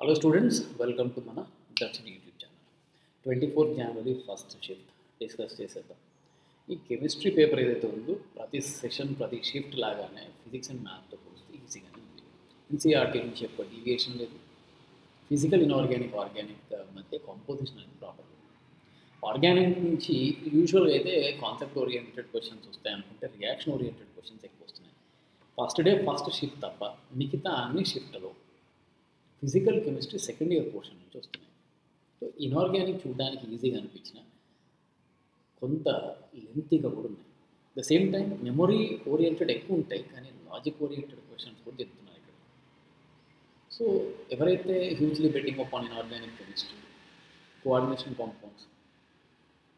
Hello students, welcome to Mana Darshan YouTube channel. 24th January first shift discuss చేసేద్దాం. ఈ chemistry paper ఏదైతే ఉందో ప్రతి సెషన్ ప్రతి షిఫ్ట్ లాగానే ఫిజిక్స్ అండ్ మ్యాథ్తో పోలిస్తే ఈజీగానే ఉంది. ఎన్సీఆర్టీ నుంచి ఎక్కువ డీవియేషన్ లేదు. ఫిజికల్ ఇన్ఆర్గానిక్ ఆర్గానిక్ మధ్య కాంపోజిషన్ అనేది ప్రాపర్. ఆర్గానిక్ నుంచి యూజువల్గా అయితే కాన్సెప్ట్ ఓరియంటెడ్ క్వశ్చన్స్ వస్తాయి అనుకుంటే రియాక్షన్ ఓరియంటెడ్ క్వశ్చన్స్ ఎక్కువ వస్తున్నాయి. ఫస్ట్ షిఫ్ట్ తప్ప మిగతా అన్ని షిఫ్ట్లో physical chemistry second year portion నుంచి వస్తున్నాయి. సో ఇన్ఆర్గానిక్ చూడడానికి ఈజీగా అనిపించిన కొంత లెంతీగా కూడా ఉన్నాయి. The same time memory oriented ఎక్కువ ఉంటాయి, కానీ లాజిక్ ఓరియంటెడ్ క్వశ్చన్స్ కూడా చెప్తున్నారు ఇక్కడ. సో ఎవరైతే hugely betting upon inorganic chemistry, coordination compounds,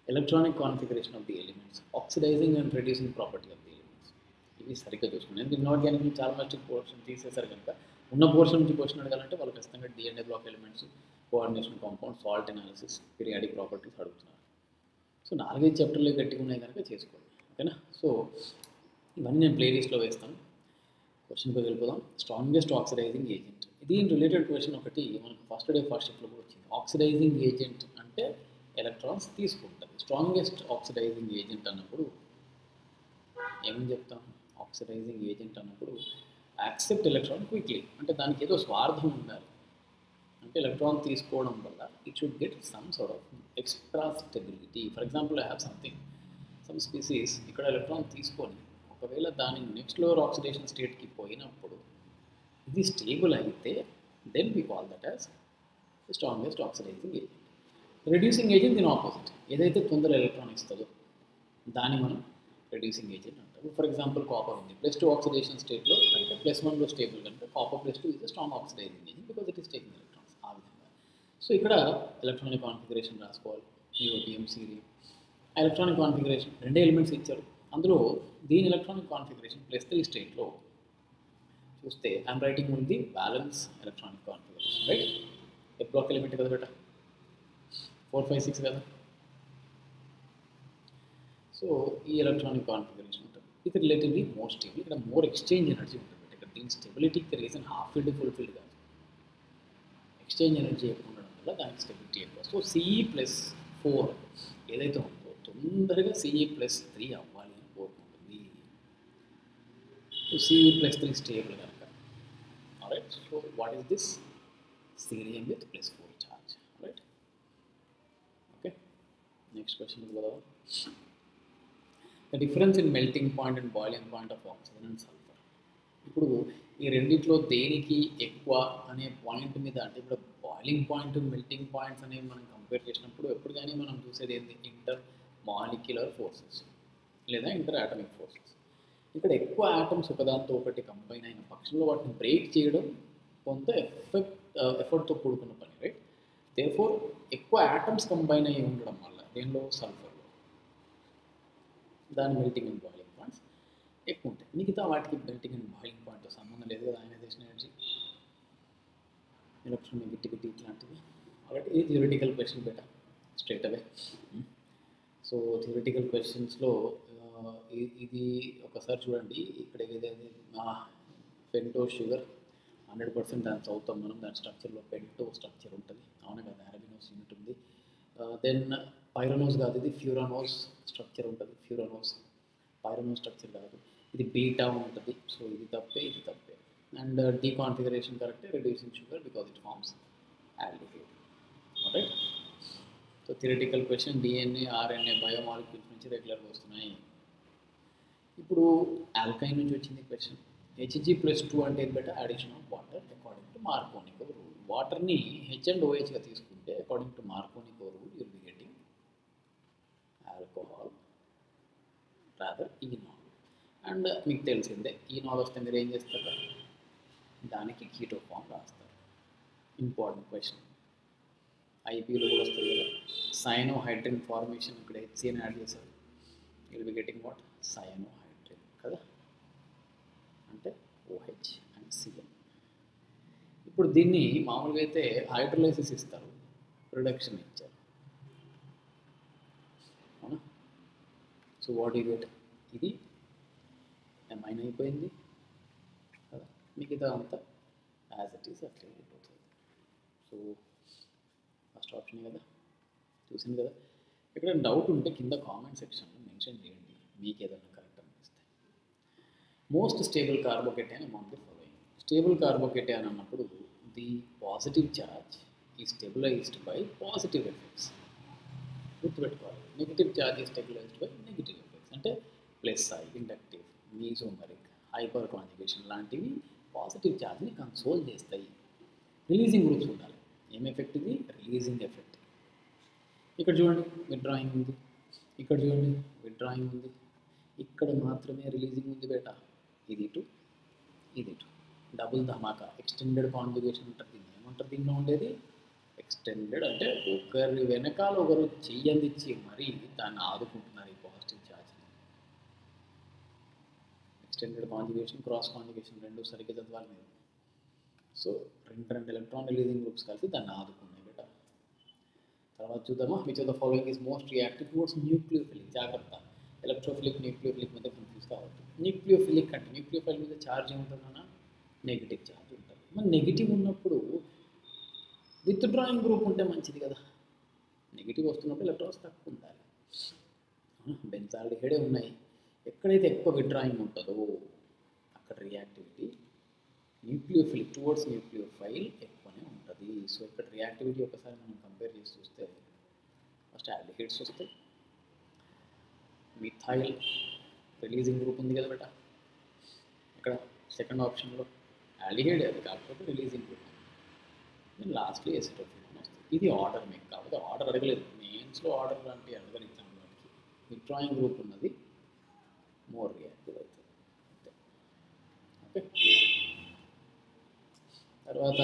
electronic configuration of the elements, oxidising and reducing property of the elements, ఇవి సరిగ్గా చూసుకున్నాను. ఎందుకంటే ఇన్ఆర్గానిక్ చాలా మంచి పోర్షన్ తీసేశారు కనుక ఉన్న పోర్షన్ నుంచి క్వశ్చన్ అడగాలంటే వాళ్ళు ఖచ్చితంగా DNA block elements, coordination compound, salt analysis, periodic properties అడుగుతున్నారు. సో 4-5 చాప్టర్లు గట్టిగా ఉన్నాయి కనుక చేసుకోండి, ఓకేనా. సో ఇవన్నీ నేను ప్లేలిస్ట్లో వేస్తాను. క్వశ్చన్కి వెళ్ళిపోదాం. స్ట్రాంగెస్ట్ ఆక్సిడైజింగ్ ఏజెంట్, దీని రిలేటెడ్ క్వశ్చన్ ఒకటి మనకు ఫస్ట్ షిఫ్ట్లో కూడా వచ్చింది. ఆక్సిడైజింగ్ ఏజెంట్ అంటే ఎలక్ట్రాన్స్ తీసుకుంటుంది. స్ట్రాంగెస్ట్ ఆక్సిడైజింగ్ ఏజెంట్ అన్నప్పుడు ఏమని చెప్తాం? ఆక్సిడైజింగ్ ఏజెంట్ అన్నప్పుడు యాక్సెప్ట్ ఎలక్ట్రాన్ క్విక్లీ, అంటే దానికి ఏదో స్వార్థం ఉండాలి. అంటే ఎలక్ట్రాన్ తీసుకోవడం వల్ల it should get some sort of extra stability. For example I have some species ఇక్కడ ఎలక్ట్రాన్ తీసుకొని ఒకవేళ దాని నెక్స్ట్ లోవర్ ఆక్సిడేషన్ స్టేట్కి పోయినప్పుడు ఇది స్టేబుల్ అయితే then we call that as strongest oxidising agent. Reducing agent దీని ఆపోజిట్, ఏదైతే తొందర ఎలక్ట్రాన్ ఇస్తుందో దాన్ని మనం రెడ్యూసింగ్ ఏజెంట్ అంటారు. ఫర్ ఎగ్జాంపుల్ కాపర్ ఉంది, +2 ఆక్సిడేషన్ స్టేట్లో అంటే +1లో స్టేబుల్ కనుక copper +2 is strong oxidising agent because it is taking electrons. ఆ విధంగా సో ఇక్కడ ఎలక్ట్రానిక్ కాన్ఫిగరేషన్ రాసుకోవాలి. Niobium, cerium. Electronic configuration 2 elements ఇచ్చారు. అందులో దీని ఎలక్ట్రానిక్ కాన్ఫిగరేషన్ +3 స్టేట్లో చూస్తే ఐఎమ్ రైటింగ్ ఉంది బ్యాలెన్స్ ఎలక్ట్రానిక్ కాన్ఫిగరేషన్, రైట్. ఏ బ్లాక్ ఎలిమెంట్ కదా బెట, 4, 5, 6 కదా. సో ఈ ఎలక్ట్రానిక్ కాన్ఫిగరేషన్ ఉంటుంది. ఇది రిలేటివ్లీ మోర్ స్టేబుల్. ఇక్కడ మోర్ ఎక్స్చేంజ్ ఎనర్జీ ఉంటుంది. ఇక్కడ దీని స్టెబిలిటీకి reason half filled full filled కాదు, ఎక్స్చేంజ్ ఎనర్జీ ఎక్కువ ఉండడం వల్ల దానికి స్టెబిలిటీ ఎక్కువ. సో CE+4 ఏదైతే ఉందో తొందరగా CE+3 అవ్వాలి అని కోరుకుంటుంది. సో CE+3 స్టేబుల్ కనుక right. So what is this? Cerium with +4 charge, right. Okay, next question కదా. The difference in melting point and boiling point of oxygen and sulphur. ఇప్పుడు ఈ రెండిట్లో దేనికి ఎక్కువ అనే పాయింట్ మీద, అంటే ఇప్పుడు బాయిలింగ్ పాయింట్, మెల్టింగ్ పాయింట్స్ అనేవి మనం కంపేర్ చేసినప్పుడు ఎప్పుడు కానీ మనం చూసేది ఏంటి? ఇంటర్ మాలిక్యులర్ ఫోర్సెస్ లేదా ఇంటర్ ఆటమిక్ ఫోర్సెస్. ఇక్కడ ఎక్కువ ఆటమ్స్ ఒకదాంతో ఒకటి కంబైన్ అయిన పక్షంలో వాటిని బ్రేక్ చేయడం కొంత ఎఫర్ట్తో కూడుకున్న పని, రైట్. దేర్ఫోర్ ఎక్కువ ఆటమ్స్ కంబైన్ అయ్యి ఉండడం వల్ల దేనిలో? సల్ఫర్లో దాని మెల్టింగ్ అండ్ బాయిలింగ్ పాయింట్స్ ఎక్కువ ఉంటాయి. మిగతా వాటికి మెల్టింగ్ అండ్ బాయిలింగ్ పాయింట్తో సంబంధం లేదు కదా. అయనైజేషన్ ఎనర్జీ, ఎలక్ట్రోనెగటివిటీ ఇట్లాంటివి. కాబట్టి ఇది theoretical question better straightaway. So theoretical క్వశ్చన్స్లో ఇది ఒకసారి చూడండి. ఇక్కడ ఏదైతే పెంటో షుగర్ 100% దాన్ని చదువుతాం మనం. దాని స్ట్రక్చర్లో పెంటో స్ట్రక్చర్ ఉంటుంది, అవునా కదా. అరబినోస్ యూనిట్ ఉంది. దెన్ పైరనోస్ కాదు, ఇది ఫ్యూరానోస్ స్ట్రక్చర్ ఉంటుంది. పైరనోస్ స్ట్రక్చర్ కాదు, ఇది బీటా ఉంటుంది. సో ఇది తప్పే, ఇది తప్పే. అండ్ డీ కాన్ఫిగరేషన్ కరెక్టే, reducing sugar because it forms aldehyde, right. So theoretical question DNA, RNA biomolecules నుంచి రెగ్యులర్గా వస్తున్నాయి. ఇప్పుడు ఆల్కైన్ నుంచి వచ్చింది క్వశ్చన్. Hg+2 అంటే ఏంటి బెట? Addition of water according to Markovnikov rule. వాటర్ని H&OHగా తీసుకుంటే according to Markovnikov rule you'll be getting alcohol rather enol. And మీకు తెలిసిందే ఈనాల్ వస్తే మీరు ఏం చేస్తారు? దానికి కీటో ఫామ్ రాస్తారు. ఇంపార్టెంట్ క్వశ్చన్, ఐపీలో కూడా వస్తుంది కదా. సైనోహైడ్రిన్ ఫార్మేషన్, ఇక్కడ HCN యాడ్ చేశారు. You'll be getting what? Cyanohydrin కదా, అంటే OH అండ్ CN. ఇప్పుడు దీన్ని మామూలుగా అయితే హైడ్రోలైసిస్ ఇస్తారు, ప్రొడక్షన్ ఇచ్చారు, అవునా. So what you get? ఇది ఎమైన్ అయిపోయింది కదా. మిగతా అంతా యాజ్ ఇట్ ఈస్ అట్లా అయిపోతుంది. సో ఫస్ట్ ఆప్షన్ కదా, చూసింది కదా. ఇక్కడ డౌట్ ఉంటే కింద కామెంట్ సెక్షన్లో మెన్షన్ చేయండి, మీకు ఏదైనా కరెక్ట్ అనిపిస్తే. Most stable carbocation among the following. Stable carbocation అన్నప్పుడు the positive charge is stabilized by positive effects. గుర్తుపెట్టుకోవాలి, negative charge is stabilized by negative effects. అంటే plus I, inductive, mesomeric, hyper conjugation లాంటివి positive ఛార్జ్ని console చేస్తాయి. Releasing groups ఉండాలి. ఏం effect ఇది? Releasing effect. ఇక్కడ చూడండి విత్డ్రాయింగ్ ఉంది, ఇక్కడ చూడండి విత్డ్రాయింగ్ ఉంది, ఇక్కడ మాత్రమే రిలీజింగ్ ఉంది బేటా. ఇది ఇటు, ఇది ఇటు, డబుల్ ధమాకా, ఎక్స్టెండెడ్ కాంజుగేషన్ ఉంటుంది. దీన్ని ఏమంటారు? దీనిలో ఉండేది ఎక్స్టెండెడ్. అంటే ఒకరి వెనకాల ఒకరు చెయ్యందిచ్చి మరీ దాన్ని ఆదుకుంటున్నారు ఈ పాజిటివ్ ఛార్జ్ని. ఎక్స్టెండెడ్ కాంజుగేషన్, క్రాస్ కాంజుగేషన్ రెండు సరిగ్గా చదవాలి మీరు. సో రెండు ఎలక్ట్రాన్ రిలీజింగ్ గ్రూప్స్ కలిసి దాన్ని ఆదుకున్నాయి బేటా. తర్వాత చూద్దామా, which of the following is most reactive towards nucleophilic. జాగ్రత్త, ఎలక్ట్రోఫిలిక్ న్యూక్లియోఫిలిక్ మధ్య కన్ఫ్యూజ్ కావద్దు. న్యూక్లియోఫిలిక్ అంటే న్యూక్లియోఫైల్ మీద ఛార్జ్ ఏముంటుందన్నా? నెగిటివ్ ఛార్జ్ ఉంటుంది. మరి నెగిటివ్ ఉన్నప్పుడు విత్డ్రాయింగ్ గ్రూప్ ఉంటే మంచిది కదా. నెగిటివ్ వస్తున్నప్పుడు ఎలక్ట్రాన్స్ తక్కువ ఉండాలి. బెంజాల్డిహైడే ఉన్నాయి, ఎక్కడైతే ఎక్కువ విత్డ్రాయింగ్ ఉంటుందో అక్కడ రియాక్టివిటీ న్యూక్లియోఫిలిక్ టువర్డ్స్ న్యూక్లియోఫైల్ ఎక్కువనే ఉంటుంది. సో ఇక్కడ రియాక్టివిటీ ఒకసారి మనం కంపేర్ చేసి చూస్తే ఫస్ట్ ఆల్డిహైడ్స్ వస్తాయి. మిథైల్ రిలీజింగ్ గ్రూప్ ఉంది కదా బేట. ఇక్కడ సెకండ్ ఆప్షన్లో ఆల్డిహైడ్ అది కాకపోతే రిలీజింగ్ గ్రూప్. నేను లాస్ట్లో ఎసిటోఫిన్ వస్తుంది. ఇది ఆర్డర్ మీకు కాకపోతే ఆర్డర్ అడగలేదు, మెయిన్స్లో ఆర్డర్ లాంటి అడగరు ఎగ్జామ్ వాటికి. విత్డ్రాయింగ్ గ్రూప్ ఉన్నది మోర్ రియాక్టివ్ అవుతుంది అంతే. ఓకే, తర్వాత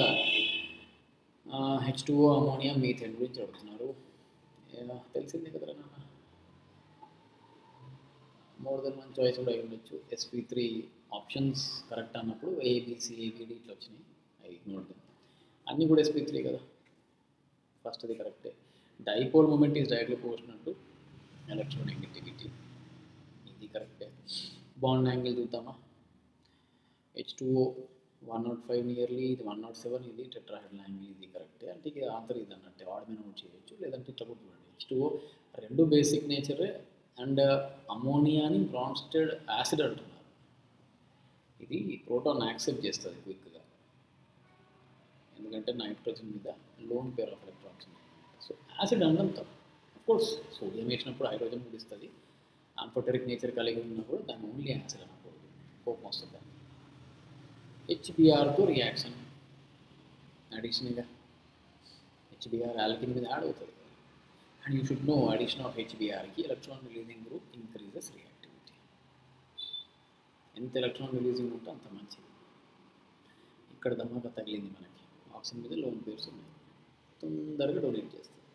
H2O అమోనియా మీథేన్ గురించి అడుగుతున్నారు. తెలిసిందే కదరా నాన్న. మోర్ దెన్ వన్ చాయిస్ కూడా అయి ఉండొచ్చు. sp3 ఆప్షన్స్ కరెక్ట్ అన్నప్పుడు ఏబిసి ఏబిడి ఇట్లా వచ్చినాయి, అవి ఇగ్నోర్ దెమ్. అన్నీ కూడా sp3 కదా. ఫస్ట్ అది కరెక్టే. Dipole moment is directly proportional to electronegativity, ఇది కరెక్టే. బాండ్ యాంగిల్ చూద్దామా. H2O 105 నియర్లీ, ఇది 107, ఇది టెట్రాహెడ్రల్ యాంగిల్, ఇది కరెక్టే. అంటే ఇది ఆన్సర్ ఇది అన్నట్టే, ఆడ్ మీద నోట్ చేయొచ్చు, లేదంటే ఇట్లా కూడా చూడండి. H2O రెండు బేసిక్ నేచరే అండ్ అమోనియాని బ్రాన్స్టెడ్ యాసిడ్ అంటున్నారు. ఇది ప్రోటాన్ యాక్సెప్ట్ చేస్తుంది క్విక్గా, ఎందుకంటే నైట్రోజన్ మీద లోన్ పేర్ ఆఫ్ ఎలక్ట్రాన్స్ ఉన్నాయి. సో యాసిడ్ అనడం తప్పు. అఫ్కోర్స్ సోడియం వేసినప్పుడు హైడ్రోజన్ కూడా ఇస్తుంది. ఆంఫోటెరిక్ నేచర్ కలిగి ఉన్నా కూడా దాన్ని ఓన్లీ యాసిడ్ అనకూడదు, కోపం వస్తుంది దాన్ని. హెచ్బిఆర్తో రియాక్షన్ అడిషన్గా హెచ్బిఆర్ ఆల్కిన్ మీద యాడ్ అవుతుంది కదా. And you should know addition of హెచ్బిఆర్కి electron releasing group increases reactivity. ఎంత ఎలక్ట్రాన్ రిలీజింగ్ ఉంటే అంత మంచిది. ఇక్కడ ధమాకా తగిలింది మనకి, ఆక్సిజన్ మీద లోన్ పేర్స్ ఉన్నాయి, తొందరగా డొనేట్ చేస్తుంది.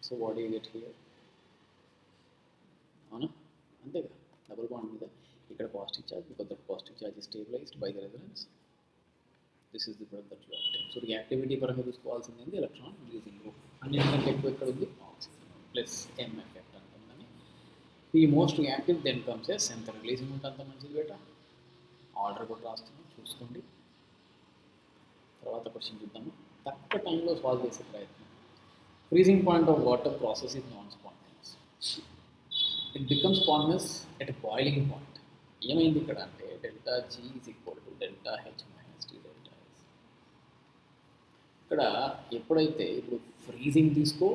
So what you get here, అవునా? అంతేగా, డబుల్ బాండ్ మీద ఇక్కడ positive charge, because that positive charge is stabilized by the resonance. This is the product that you obtain. So reactivity పరంగా చూసుకోవాల్సింది ఏంది? Electron releasing group. అన్నిటికంటే ఎక్కువ ఇక్కడ ఉంది ఆక్సిజన్ ప్లస్ ఎం ఎఫెక్ట్ అంటుందని. ఈ most reactive then comes yes, ఎంత రిలీజింగ్ ఉంటే అంత మంచిది బేట. ఆర్డర్ కూడా రాస్తున్నాం చూసుకోండి. తర్వాత క్వశ్చన్ చూద్దాము, తక్కువ టైంలో సాల్వ్ చేసే ప్రయత్నం. Freezing point of water process is non spontaneous. It becomes spontaneous at boiling point. ఏమైంది ఇక్కడ అంటే delta G is equal to delta H minus T delta S. ఇక్కడ ఎప్పుడైతే ఇప్పుడు ఫ్రీజింగ్ తీసుకో,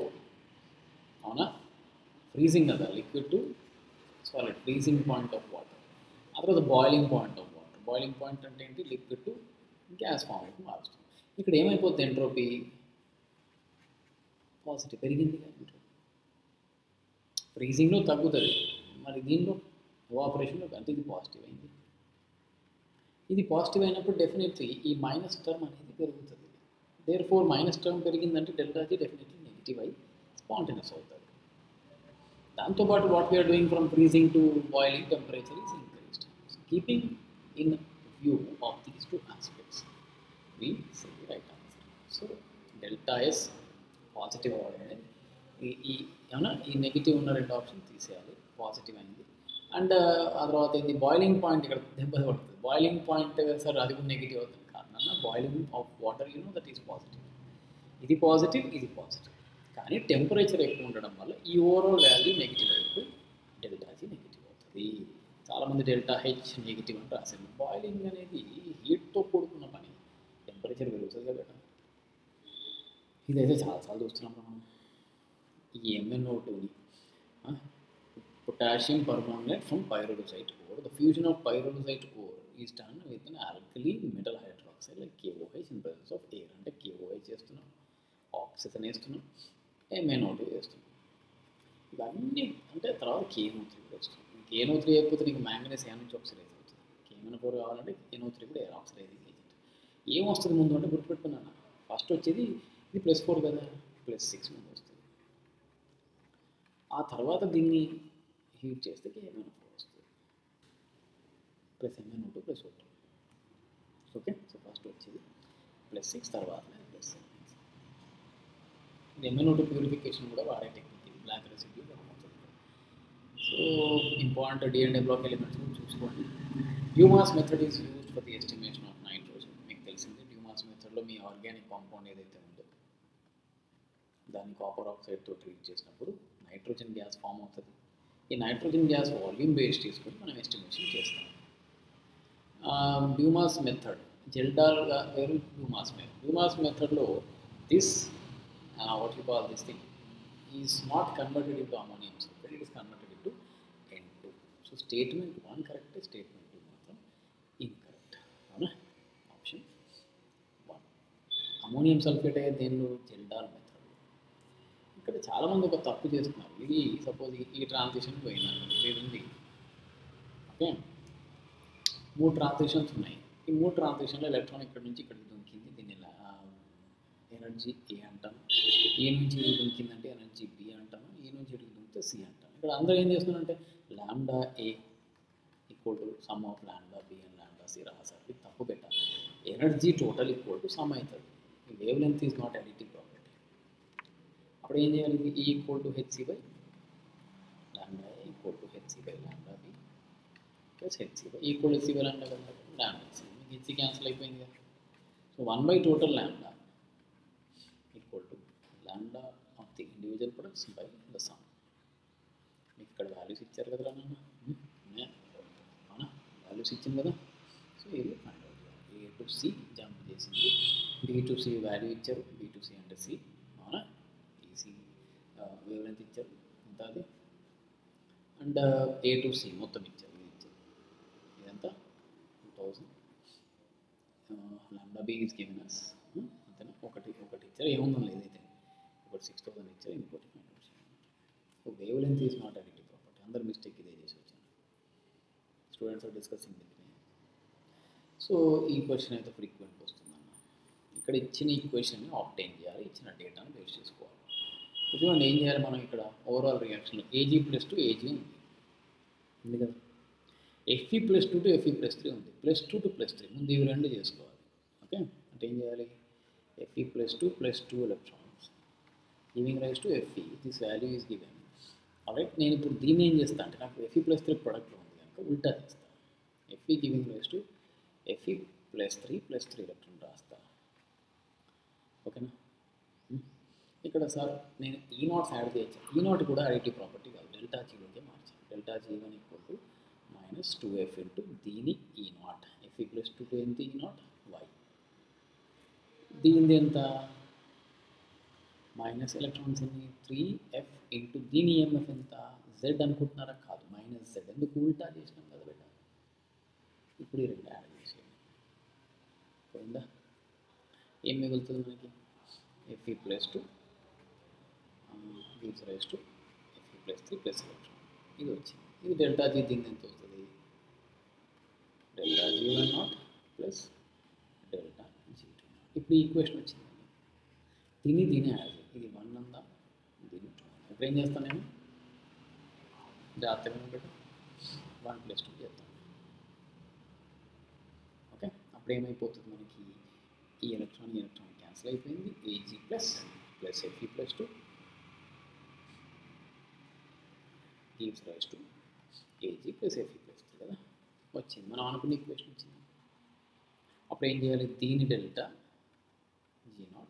అవునా, ఫ్రీజింగ్ కదా liquid to solid, freezing point of water. ఆ తర్వాత boiling point of water. Boiling point అంటే ఏంటి? లిక్విడ్ టు గ్యాస్ ఫామ్కి మారుస్తుంది. ఇక్కడ ఏమైపోతుంది? ఎంట్రోపీ పాజిటివ్ పెరిగింది కదా. ఎంట్రోపీ ఫ్రీజింగ్లో తగ్గుతుంది, మరి దీనిలో ఎవాపరేషన్లో అంటే ఇది పాజిటివ్ అయింది. ఇది పాజిటివ్ అయినప్పుడు డెఫినెట్లీ ఈ మైనస్ టర్మ్ అనేది పెరుగుతుంది. దేర్ ఫోర్ మైనస్ టర్మ్ పెరిగిందంటే డెల్టాజీ డెఫినెట్లీ నెగిటివ్ అయి స్పాంటేనియస్ అవుతుంది. దాంతోపాటు what we're doing from freezing to boiling temperature is increased. Keeping in view of these two aspects we say the right answer. So delta S positive అవ్వడం అనేది ఈ ఏమన్నా ఈ negative ఉన్న రెండు ఆప్షన్ తీసేయాలి, పాజిటివ్ అయింది. అండ్ ఆ తర్వాత ఇది బాయిలింగ్ పాయింట్ ఇక్కడ దెబ్బ పడుతుంది. బాయిలింగ్ పాయింట్ సార్ అది కూడా నెగిటివ్ అవుతుంది కారణం boiling of water that is positive. ఇది పాజిటివ్, ఇది పాజిటివ్. కానీ టెంపరేచర్ ఎక్కువ ఉండడం వల్ల ఈ ఓవరాల్ వాల్యూ నెగిటివ్ అయిపోయి డెల్టా జీ నెగిటివ్ అవుతుంది. చాలామంది డెల్టా హెచ్ నెగిటివ్ అని రాశారు. బాయిలింగ్ అనేది హీట్తో కూడుకున్న పని, టెంపరేచర్ పెరుగుతుంది కదా. ఇదైతే చాలాసార్లు చూస్తున్నాం మనం. ఈ MnO2ని potassium permanganate from pyrolusite ore. The fusion of pyrolusite ore is done with an alkali metal hydroxide like KOH in presence of air. అంటే KOH చేస్తున్నాం, ఆక్సిజన్ వేస్తున్నాం, MnO2 వేస్తున్నాం. ఇవన్నీ అంటే తర్వాత KNO3 కూడా వేస్తున్నాం. KNO3 అయిపోతే నీకు మ్యాంగనీస్ ఏ నుంచి ఆక్సిడైజ్ అవుతుంది. KNO4 కావాలంటే KNO3 కూడా ఎయిర్ ఆక్సిడైజింగ్ ఏజెంట్. ఏం వస్తుంది ముందు అంటే గుర్తుపెట్టుకున్నాను, ఫస్ట్ వచ్చేది ఇది +4 కదా, +6 ముందు వస్తుంది. ఆ తర్వాత దీన్ని హీట్ చేస్తే KMnO4 వస్తుంది, +MnO2 +O2. Okay, so first వచ్చేది +6, తర్వాత +7. MnO2 ప్యూరిఫికేషన్ కూడా వాడే టెక్నిక్ ఇది, బ్లాక్ రెసిడ్యూ అవుతుంది. So important D&A block elements కూడా చూసుకోండి. Dumas method is used for the estimation of nitrogen. మీకు తెలిసిందే డ్యూమాస్ మెథడ్లో మీ ఆర్గానిక్ కాంపౌండ్ ఏదైతే ఉందో దాన్ని కాపర్ ఆక్సైడ్తో ట్రీట్ చేసినప్పుడు నైట్రోజన్ గ్యాస్ ఫామ్ అవుతుంది. ఈ నైట్రోజన్ గ్యాస్ వాల్యూమ్ బేస్ తీసుకొని మనం ఎస్టిమేషన్ చేస్తాం. డ్యూమాస్ మెథడ్ జెల్డాల్గా వేరు, డ్యూమాస్ మెథడ్లో this what you call this thing is not converted into ammonium sulphate, it is converted into N2. So statement 1 correct, statement 2 మాత్రం incorrect. అవునా, option 1 ammonium sulphate అయ్యే దేనిలో, జెల్డాల్ method. ఇక్కడ చాలామంది ఒక తప్పు చేస్తున్నారు. ఇది సపోజ్ ఈ ట్రాన్సిషన్ పోయిందండి, ఇది ఉంది. ఓకే, 3 ట్రాన్సిషన్స్ ఉన్నాయి. ఈ 3 ట్రాన్సిషన్లో ఎలక్ట్రాన్ ఇక్కడ నుంచి ఇక్కడికి దుంకింది, దీన్ని ఎనర్జీ ఏ అంటాను. ఏ నుంచి ఇక్కడికి దుంకిందంటే ఎనర్జీ B అంటాను. ఈ నుంచి ఇక్కడికి దుంకితే C అంటాను. ఇక్కడ అందరూ ఏం చేస్తున్నారంటే λA = some of λB and λC రాసారు. ఇది తప్పు పెట్టాలి. ఎనర్జీ టోటల్ = సమ్ అవుతుంది. ఈ wave length is not additive property. అప్పుడు ఏం చేయాలి, E = hc/λA = hc/λB plus hc = hc/λ కదా, λc hc క్యాన్సిల్ అయిపోయింది కదా. So 1 total λ λ of the individual products by the sum. మీకు ఇక్కడ వాల్యూస్ ఇచ్చారు కదరా నాన్న, అవునా, వాల్యూస్ ఇచ్చింది కదా. సో ఇది ఫైండ్ అవుట్ చేయాలి. A to C జంప్ చేసింది, B to C వాల్యూ ఇచ్చారు, B to C అంటే C, అవునా. ఈసీ వేవ్ లెంత్ ఇచ్చారు ఎంత అది, అండ్ A to C మొత్తం ఇచ్చారు, ఇది ఇచ్చారు. ఇదంతా 2000 λB ఈజ్ గివెన్ అస్ అంతేనా. ఒకటి ఇచ్చారు, ఏముందని లేదైతే ఒకటి 6000 ఇచ్చారు, ఇంకోటి ఫైండ్ అవుట్ చేయాలి. So wavelength is not additive property. అందరు మిస్టేక్ ఇదే చేసి వచ్చాను. Students are discussing with me. So ఈ క్వశ్చన్ అయితే ఫ్రీక్వెంట్ వస్తుందన్న. ఇక్కడ ఇచ్చిన ఈ క్వశ్చన్ని ఆబ్టైన్ చేయాలి, ఇచ్చిన డేటాను బేస్ చేసుకోవాలి. చూడండి ఏం చేయాలి మనం. ఇక్కడ ఓవరాల్ రియాక్షన్లో Ag+2 Ag ఉంది కదా, Fe+2 to Fe+3 ఉంది, +2 to +3 ముందు ఇవి రెండు చేసుకోవాలి. ఓకే, అంటే ఏం చేయాలి, Fe+2 +2 electrons giving rise to Fe. This value is given. Right, నేను ఇప్పుడు దీన్ని ఏం చేస్తాను అంటే నాకు Fe+3 ప్రొడక్ట్లో ఉంది కనుక ఉల్టా చేస్తాను. Fe giving rise to Fe+3 electron రాస్తా. ఓకేనా. ఇక్కడ సార్ నేను E0 యాడ్ చేయొచ్చు. E0 కూడా అడిటివ్ ప్రాపర్టీ కాదు, డెల్టా జీలోకే మార్చాను. డెల్టా G1 = -2F ఇంటూ దీని E0. Fe+2 ఎంత E0 Y, దీనిది ఎంత మైనస్ ఎలక్ట్రాన్స్ ఎన్ని 3F ఇంటూ దీని EMF ఎంత Z అనుకుంటున్నారా, కాదు -Z. ఎందుకు, ఉల్టా చేసినాం కదా బెట. ఇప్పుడు ఈ రెండు యాడ్ చేసేయండి, పోయిందా. ఏం మిగులుతుంది మనకి, Fe+2 gives rise to Fe+3 + electron. ఇది వచ్చింది. ఇది డెల్టా G, దీన్ని ఎంత వస్తుంది, delta G1 plus delta G2. ఇప్పుడు ఈ ఈక్వేషన్ వచ్చింది. దీన్ని యాడ్ చేయాలి. ఇది 1 అందా, దీన్ని 2. ఇప్పుడు ఏం చేస్తాను నేను, జాగ్రత్తగా పెట్టు, 1 + 2 చేస్తాను. ఓకే, అప్పుడు ఏమైపోతుంది మనకి, ఈ ఎలక్ట్రాన్ క్యాన్సిల్ అయిపోయింది. Ag plus Fe+2 gives rise to Ag plus Fe+3 కదా వచ్చింది. మనం అనుకున్న ఈక్వేషన్ వచ్చింది. అప్పుడు ఏం చేయాలి, దీని delta G0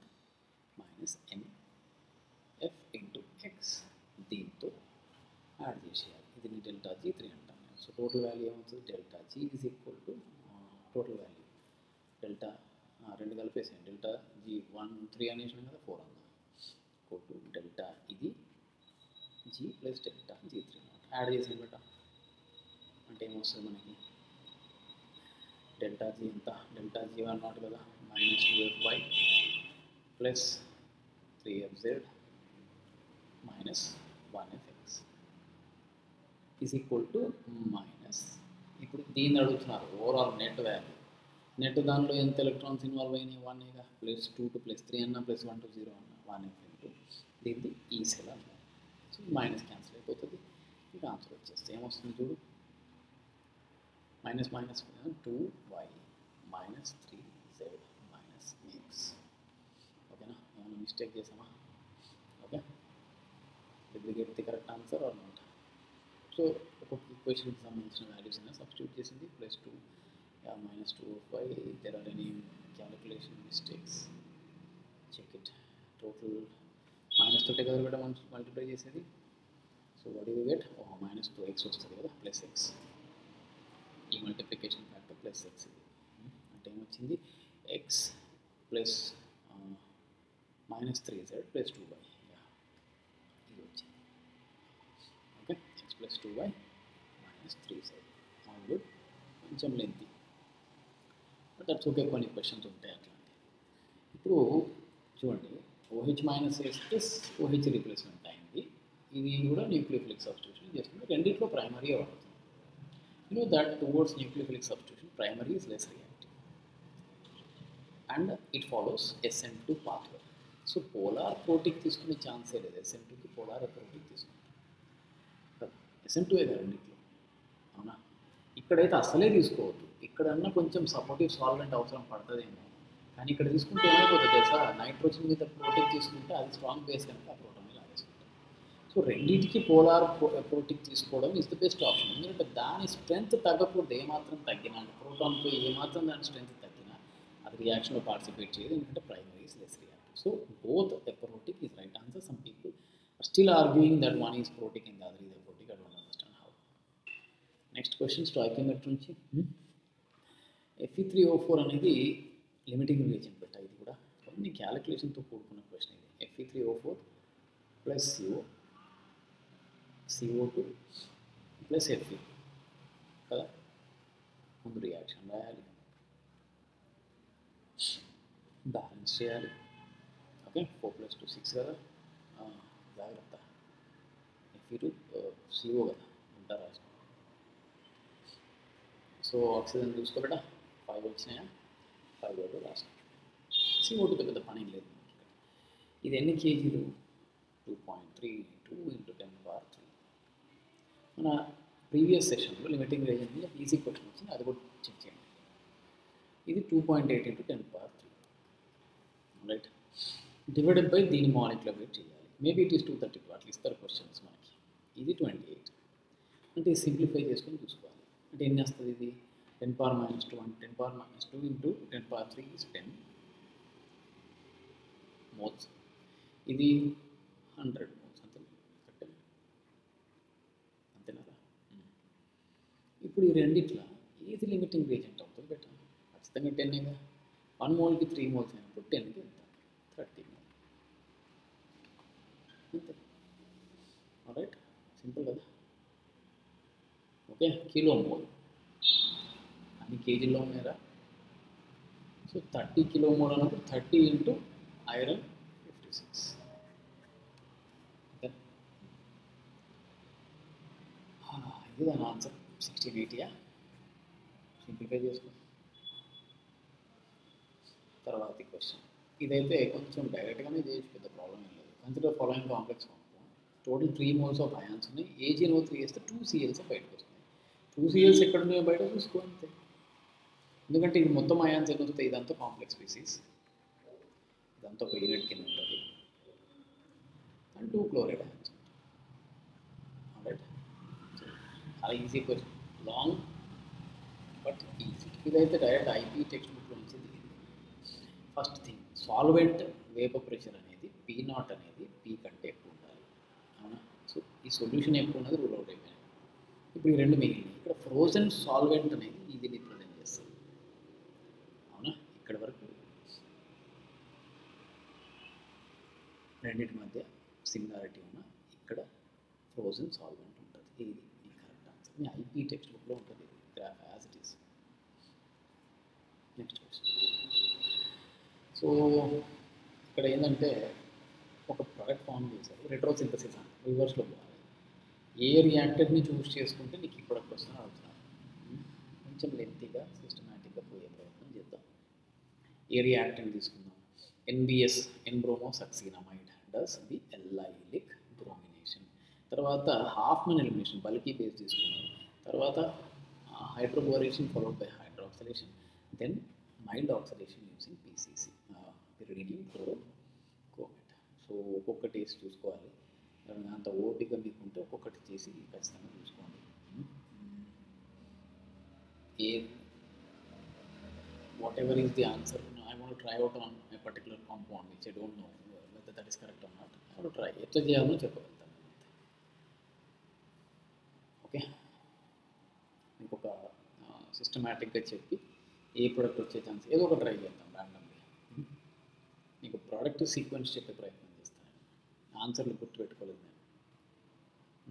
minus NF into X, దీంతో యాడ్ చేసేయాలి. ఇది డెల్టా G3 అంటాను. సో టోటల్ వాల్యూ ఏమవుతుంది, delta G is equal to total value delta రెండు కలిపేసాను, డెల్టా G1 3 అనేసినాం కదా, 4 అన్నా ఈక్వల్ టు డెల్టా ఇది G plus delta G3 add చేసాను బెట. అంటే ఏమొస్తుంది మనకి, డెల్టా G ఎంత, డెల్టా G1 నాట్ కదా, minus 2FY plus 3FZ minus 1FX is equal to minus, ఇప్పుడు దీన్ని అడుగుతున్నారు ఓవరాల్ నెట్ వాల్యూ. నెట్ దానిలో ఎంత ఎలక్ట్రాన్స్ ఇన్వాల్వ్ అయినాయి, 1 ప్లస్ 2 టు ప్లస్ 3 అన్న ప్లస్ 1 టు 0 అన్న 1F ఇంటూ దీన్ని ఈ సెల్ అన్న. సో మైనస్ క్యాన్సిల్ అయిపోతుంది, ఇక ఆన్సర్ వచ్చేస్తే ఏమొస్తుంది చూడు, minus minus 2y minus 3z minus x. ఓకేనా, ఏమైనా మిస్టేక్ చేసామా? Okay, did we get the correct answer or not? So ఒక్కొక్క ఈక్వేషన్కి సంబంధించిన వాల్యూస్ అయినా సబ్స్టిట్యూట్ చేసింది, plus 2 minus 2y. There are any calculation mistakes, check it. Total minus తోటే కదా కూడా మల్టిప్లై చేసేది. So what you get, minus 2x వస్తుంది కదా, ప్లస్ ఎక్స్. ఈ మల్టిప్లికేషన్ ఫ్యాక్టర్ ప్లస్ ఎక్స్, ఇది అంటే ఏమొచ్చింది, X plus minus 3z plus 2y, ఇది వచ్చింది. Okay, X plus 2y minus 3z. All good, కొంచెం లెంతీ బట్ దట్స్ ఓకే, కొన్ని క్వశ్చన్స్ ఉంటాయి అట్లాంటి. ఇప్పుడు చూడండి, OH minus S plus OH replacement అయింది. ఇది కూడా న్యూక్లియోఫిలిక్ సబ్స్టిట్యూషన్ చేస్తుంది, రెండిట్లో ప్రైమరీ వాడుతుంది. You know that towards nucleophilic substitution, primary is less reactive and it follows SN2 pathway. So polar protic తీసుకునే ఛాన్సే లేదు, SN2కి పోలార్ అప్రోటిక్ తీసుకుంటాం. SN2 కదా రెండిట్లో, అవునా? ఇక్కడైతే అసలే తీసుకోవద్దు, ఇక్కడన్నా కొంచెం సపోర్టివ్ సాల్వెంట్ అవసరం పడుతుందేమో, కానీ ఇక్కడ తీసుకుంటే ఏమైపోతుంది తెలుసా, నైట్రోజన్ మీద ప్రోటిక్ తీసుకుంటే అది స్ట్రాంగ్ బేస్ కనుక ఆ ప్రోటాన్ లాగేసుకుంటాం. సో రెండింటికి పోలార్ ప్రోటిక్ తీసుకోవడం ఇస్ ద బెస్ట్ ఆప్షన్. ఎందుకంటే దాని స్ట్రెంత్ తగ్గకూడదు, ఏమాత్రం తగ్గినా ప్రోటాన్తో ఏమాత్రం దాని స్ట్రెంత్ తగ్గినా అది రియాక్షన్లో పార్టిసిపేట్ చేయదు, ఎందుకంటే primary is less reactive. So both aprotic is right answer. Some people are still arguing that one is protic and the other is aprotic. I don't understand how. Next question stoichiometry నుంచి. Fe3O4 అనేది limiting relation పెట్టా, ఇది కూడా కొన్ని క్యాలిక్యులేషన్తో కూడుకున్న question. ఇది Fe3O4 plus CO2 plus Fe కదా, ముందు రియాక్షన్ రాయాలి, బ్యాలెన్స్ చేయాలి. ఓకే, 4 + 2 6 కదా, జాగ్రత్త. Fe2 CO కదా, ఉంటా రాసిన. సో ఆక్సిజన్ చూసుకోబెట్టా 5 వచ్చినాయా, 5 వరకు రాసిన. CO2తో పెద్ద పని లేదు. ఇది ఎన్ని కేజీలు, 2.32 × 10⁻³ మన ప్రీవియస్ సెషన్లో లిమిటింగ్ రేంజ్ మీద ఈజీ క్వశ్చన్ వచ్చింది, అది కూడా చెక్ చేయండి. ఇది 2.8 × 10⁻³ రైట్, డివైడెడ్ బై దీని మాలిక్యులర్ వెయిట్ చేయాలి. మేబీ ఇట్ ఈస్ 232 అట్లా ఇస్తారు క్వశ్చన్స్ మనకి. ఇది 28 అంటే సింప్లిఫై చేసుకొని చూసుకోవాలి. అంటే ఎన్ని వస్తుంది ఇది, 10⁻² అంటే 10⁻² × 10⁻³ ఈజ్ 10 మోల్స్. ఇది 100 మోల్స్, అంతే అంతేనా? ఇప్పుడు ఈ రెండిట్లా ఏది లిమిటింగ్ రీజెంట్ అవుతుంది బెటర్, ఖచ్చితంగా 10 1 మోల్కి 3 మోల్స్ అయినప్పుడు 10కి ఎంత, 30 మోల్ అంతే. రైట్, సింపుల్ కదా. ఓకే, కిలో మోల్ అన్ని కేజీల్లో ఉన్నాయరా. సో 30 కిలో మోల్ అన్నప్పుడు 30 × ఐరన్ 56. ఓకే, ఇది దాని ఆన్సర్ 1680. సింప్లిఫై చేసుకో. తర్వాత క్వశ్చన్ ఇదైతే కొంచెం డైరెక్ట్గానే చేయొచ్చు, పెద్ద ప్రాబ్లం ఏం లేదు. Consider following complex compound, total 3 moles of ions ఉన్నాయి. AgNO3 వేస్తే 2 Cls బయటకు వస్తాయి. 2 Cls ఎక్కడ ఉన్నాయో బయట చూసుకో అంతే, ఎందుకంటే ఇది మొత్తం అయాన్స్ ఎన్ని వస్తాయి, ఇదంతా కాంప్లెక్స్ స్పీసీస్, ఇదంతా ఒక యూనిట్ కింద ఉంటుంది. అండ్ 2 chloride అయాన్స్ ఉంటాయి. రైట్, చాలా easy question, long but easy. ఇదైతే డైరెక్ట్ IP టెక్స్ట్ బుక్లో నుంచి దిగింది. First thing solvent vapour pressure అనేది P0 అనేది P కంటే ఎక్కువ ఉండాలి. అవునా? సో ఈ సొల్యూషన్ ఎక్కువ ఉన్నది రూల్ అవుట్ అయిపోయింది. ఇప్పుడు ఈ రెండు మిగిలినాయి. ఇక్కడ ఫ్రోజన్ సాల్వెంట్ అనేది ఇది రిప్రజెంట్ చేస్తుంది. అవునా? ఇక్కడ వరకు రెండింటి మధ్య సిమిలారిటీ ఉన్న ఇక్కడ ఫ్రోజన్ సాల్వెంట్ ఉంటుంది. ఇది మీ కరెక్ట్ ఆన్సర్. మీ ఐపీ టెక్స్ట్ బుక్లో ఉంటుంది graph as it is. Next question. So ఇక్కడ ఏంటంటే ఒక ప్రోడక్ట్ ఫామ్ చేశారు, రెట్రోసింథసిస్ అని రివర్స్లో పోవాలి. ఏ రియాక్టర్ని చూస్ చేసుకుంటే నీకు ఈ ప్రోడక్ట్ వస్తుందని అడుగుతున్నారు. కొంచెం లెంతీగా సిస్టమేటిక్గా పోయే ప్రయత్నం చేద్దాం. ఏ రియాక్టర్ని తీసుకుందాం? NBS N-bromosuccinamide does the allylic bromination. తర్వాత హాఫ్మన్ ఎలిమినేషన్ బల్కీ బేస్ తీసుకున్నారు. తర్వాత hydroboration followed by hydroxylation, then mild oxidation using PCC pyridinium chlorochromate. సో ఒక్కొక్కటి వేసి చూసుకోవాలి. అంత ఓపిక మీకుంటే ఒక్కొక్కటి చేసి ఖచ్చితంగా చూసుకోండి. ఏ whatever is the answer, I want to try out on a particular compound which I don't know whether that is correct or not. I want to try. ఎట్లా చేయాలో చెప్పగలుగుతాను. ఓకే, మీకు ఒక సిస్టమేటిక్గా చెప్పి ఏ ప్రోడక్ట్ వచ్చే ఛాన్స్ ఏదో ఒక ట్రై చేద్దాం ర్యాండమ్గా. మీకు ప్రోడక్ట్ సీక్వెన్స్ చెప్పే ప్రయత్నం చేస్తాను. ఆన్సర్లు గుర్తుపెట్టుకోలేదు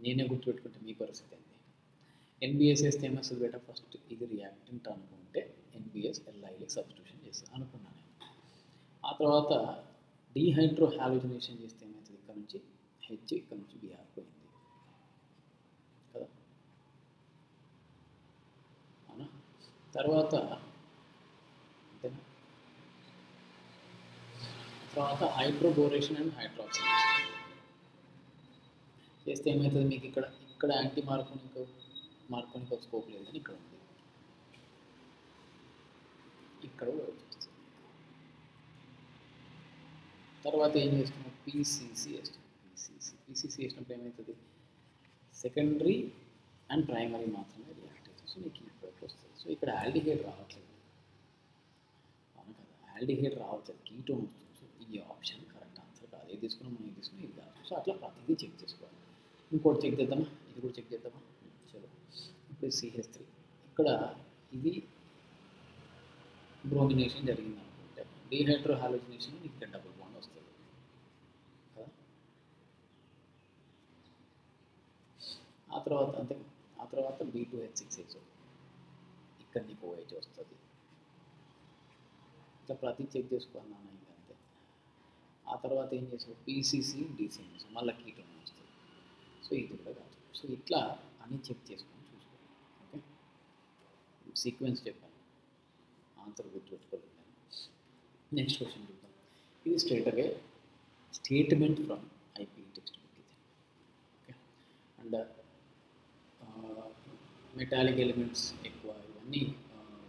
నేనే గుర్తుపెట్టుకుంటే మీ పరిస్థితి ఏంటి? NBS వేస్తే ఏమొస్తుంది బేటా? ఫస్ట్ ఇది రియాక్టెంట్ అనుకుంటే NBS ఎల్ఐలిక్ సబ్స్టిట్యూషన్ చేస్తాను అనుకున్నాను నేను. ఆ తర్వాత డీహైడ్రో హాలోజనేషన్ చేస్తే ఏమవుతుంది? ఇక్కడ నుంచి H, ఇక్కడ నుంచి Br పోయింది కదా. అవునా? తర్వాత అంతేనా? తర్వాత హైడ్రోబోరేషన్ అండ్ హైడ్రాక్సిలేషన్ చేస్తే ఏమవుతుంది? మీకు ఇక్కడ యాంటీ మార్కోనిక్ స్కోప్ లేదు కానీ ఇక్కడ ఉంది. ఇక్కడ వచ్చేస్తుంది. తర్వాత ఏం చేస్తున్నాం? PCC వేస్తున్నాం. PCC వేసినప్పుడు ఏమవుతుంది? సెకండరీ అండ్ ప్రైమరీ మాత్రమే రియాక్ట్ అవుతుంది. సో నీకు ఈ ప్రోడక్ట్ వస్తుంది. సో ఇక్కడ ఆల్డిహైడ్ రావట్లేదు. అవును కదా, ఆల్డిహైడ్ రావట్లేదు, కీటోన్ వస్తుంది. సో ఈ ఆప్షన్ కరెక్ట్ ఆన్సర్ కాదు. ఏది తీసుకున్నాం మనం, తీసుకున్నాం ఇది కాదు. సో అట్లా ప్రతిదీ చెక్ చేసుకోవాలి. ఇంకోటి చెక్ చేద్దామా? ఇది కూడా చెక్ చేద్దామా? చలో, ఇప్పుడు CH3 ఇక్కడ ఇది బ్రోమినేషన్ జరిగింది అనుకుంటే డీహైడ్రో హాలోజనేషన్ ఇక్కడ డబుల్ బాండ్ వస్తుంది కదా. ఆ తర్వాత అంతే. ఆ తర్వాత B2H6HO ఇక్కడ నీకు OH వస్తుంది. ఇట్లా ప్రతి చెక్ చేసుకోవాలి ఇంకంతే. ఆ తర్వాత ఏం చేసావు? PCC DCMS మళ్ళీ కీటోన్ వస్తుంది. సో ఇది కూడా కాదు. సో ఇట్లా అన్ని చెక్ చేసుకొని చూసుకోవాలి. ఓకే, సీక్వెన్స్ చెప్పాను, ఆన్సర్ గుర్తుపెట్టుకోలేదు. నెక్స్ట్ క్వశ్చన్ చూద్దాం. ఇది straightaway statement from IP text book ఇది. ఓకే, అండ్ మెటాలిక్ ఎలిమెంట్స్ ఎక్కువ, ఇవన్నీ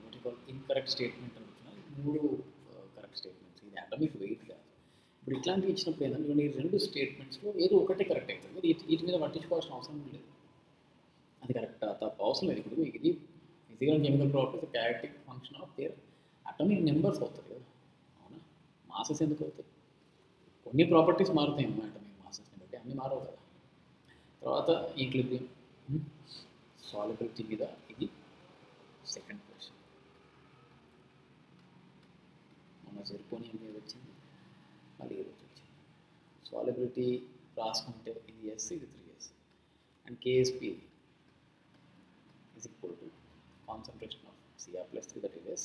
what you call incorrect statement అనుకుంటున్నాను. 3 కరెక్ట్ స్టేట్మెంట్స్. ఇది అటామిక్ వెయిట్ కాదు. ఇప్పుడు ఇట్లాంటివి ఇచ్చినప్పుడు ఏంటంటే ఈ 2 స్టేట్మెంట్స్లో ఏదో ఒకటే కరెక్ట్ అవుతుంది. వీటి మీద పట్టించుకోవాల్సిన అవసరం లేదు. అది కరెక్ట్ తప్ప అవసరం లేదు. ఇప్పుడు ఇది physical and chemical properties characteristic function of their atomic numbers అవుతుంది కదా. అవునా? మాసెస్ ఎందుకు అవుతాయి? కొన్ని ప్రాపర్టీస్ మారుతాయి అన్నమాట అటామిక్ మాసెస్ని బట్టి, అన్నీ మారవు కదా. తర్వాత ఈక్విలిబ్రియం, సాల్యుబిలిటీ మీద ఇది సెకండ్ క్వశ్చన్. మన జెర్కోనియం మీద వచ్చింది, మళ్ళీ ఈరోజు వచ్చింది. సాల్యుబిలిటీ రాసుకుంటే ఇది S, ఇది 3S. And KSP is equal to concentration of Cr plus 3, that is S,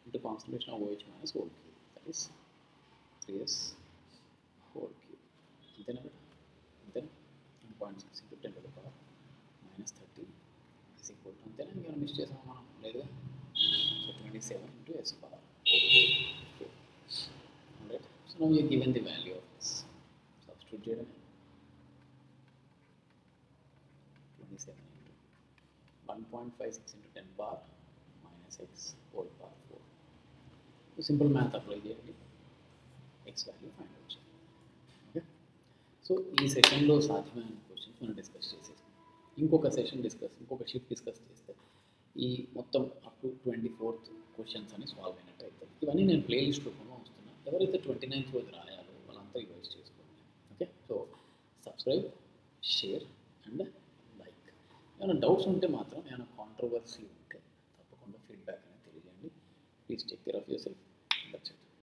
into concentration of OH minus whole cube, that is 3S whole cube. Then 0.6 into 10 to the power minus 30 is equal to, then we are missed చేసాం మనం లేదుగా. So 27 into S power 4. Alright, so now we are given the value of this. Substitute చేయడమే. 27 into 1.56 into 10 power minus x whole power 4. So simple math apply చేయండి, x value find out చేయండి. Okay, so ఈ సెషన్లో సాధ్యమైన questions మనం discuss చేసేసాం. ఇంకొక shift discuss చేస్తే ఈ మొత్తం అప్ టు 24th క్వశ్చన్స్ అని సాల్వ్ అయినట్టు అవుతుంది. ఇవన్నీ నేను ప్లేలిస్ట్ రూపంలో వస్తున్నా, ఎవరైతే 29th రోజు రాయాలో వాళ్ళంతా రివైజ్ చేసుకోండి. Okay, so subscribe, share and like. ఏమైనా డౌట్స్ ఉంటే మాత్రం, ఏమైనా కాంట్రవర్సీ ఉంటే తప్పకుండా ఫీడ్బ్యాక్ అనేది తెలియజేయండి. Please take care of your self.